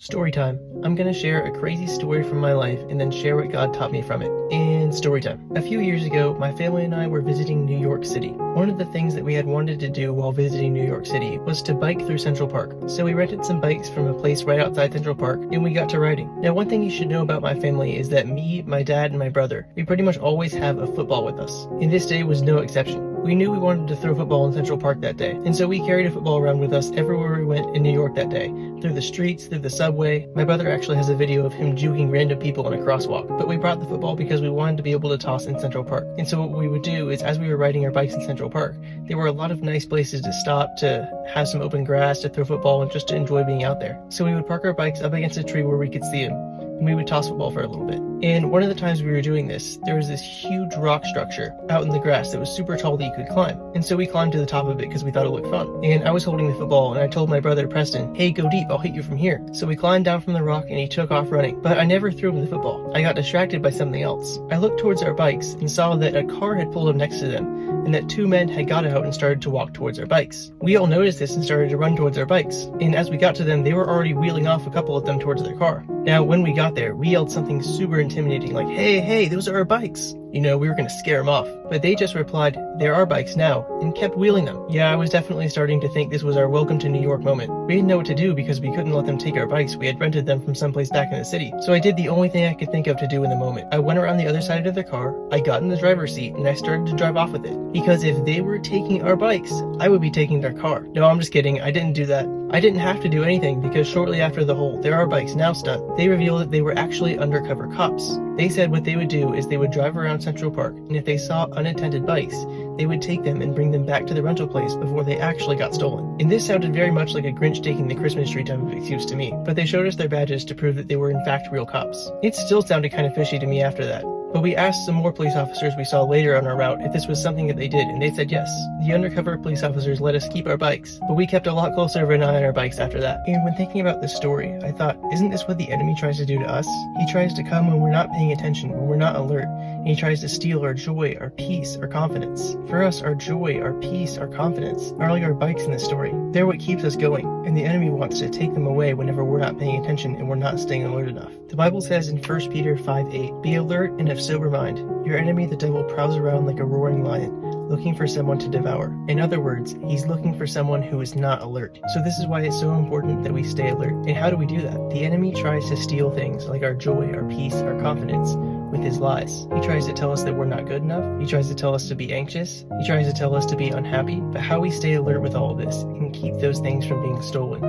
Story time. I'm gonna share a crazy story from my life and then share what God taught me from it. And story time. A few years ago, my family and I were visiting New York City. One of the things that we had wanted to do while visiting New York City was to bike through Central Park. So we rented some bikes from a place right outside Central Park and we got to riding. Now, one thing you should know about my family is that me, my dad, and my brother, we pretty much always have a football with us. And this day was no exception. We knew we wanted to throw football in Central Park that day, and so we carried a football around with us everywhere we went in New York that day. Through the streets, through the subway. My brother actually has a video of him juking random people in a crosswalk. But we brought the football because we wanted to be able to toss in Central Park. And so what we would do is, as we were riding our bikes in Central Park, there were a lot of nice places to stop, to have some open grass, to throw football, and just to enjoy being out there. So we would park our bikes up against a tree where we could see him, and we would toss football for a little bit. And one of the times we were doing this, there was this huge rock structure out in the grass that was super tall that you could climb. And so we climbed to the top of it because we thought it looked fun. And I was holding the football and I told my brother Preston, "Hey, go deep, I'll hit you from here." So we climbed down from the rock and he took off running. But I never threw him the football. I got distracted by something else. I looked towards our bikes and saw that a car had pulled up next to them, and that two men had got out and started to walk towards our bikes. We all noticed this and started to run towards our bikes. And as we got to them, they were already wheeling off a couple of them towards their car. Now, when we got there, we yelled something super intimidating like, hey, those are our bikes. You know, we were gonna scare them off. But they just replied, "They're our bikes now," and kept wheeling them. Yeah, I was definitely starting to think this was our welcome to New York moment. We didn't know what to do because we couldn't let them take our bikes. We had rented them from someplace back in the city. So I did the only thing I could think of to do in the moment. I went around the other side of their car, I got in the driver's seat, and I started to drive off with it. Because if they were taking our bikes, I would be taking their car. No, I'm just kidding. I didn't do that. I didn't have to do anything because shortly after the whole "There Are Bikes Now" stunt, they revealed that they were actually undercover cops. They said what they would do is they would drive around Central Park, and if they saw unattended bikes, they would take them and bring them back to the rental place before they actually got stolen. And this sounded very much like a Grinch taking the Christmas tree type of excuse to me, but they showed us their badges to prove that they were in fact real cops. It still sounded kind of fishy to me after that. But we asked some more police officers we saw later on our route if this was something that they did, and they said yes. The undercover police officers let us keep our bikes, but we kept a lot closer of an eye on our bikes after that. And when thinking about this story, I thought, isn't this what the enemy tries to do to us? He tries to come when we're not paying attention, when we're not alert, and he tries to steal our joy, our peace, our confidence. For us, our joy, our peace, our confidence are like our bikes in this story. They're what keeps us going, and the enemy wants to take them away whenever we're not paying attention and we're not staying alert enough. The Bible says in 1 Peter 5:8, "Be alert and of sober mind. Your enemy, the devil, prowls around like a roaring lion, looking for someone to devour." In other words, he's looking for someone who is not alert. So this is why it's so important that we stay alert. And how do we do that? The enemy tries to steal things like our joy, our peace, our confidence with his lies. He tries to tell us that we're not good enough. He tries to tell us to be anxious. He tries to tell us to be unhappy. But how we stay alert with all of this and keep those things from being stolen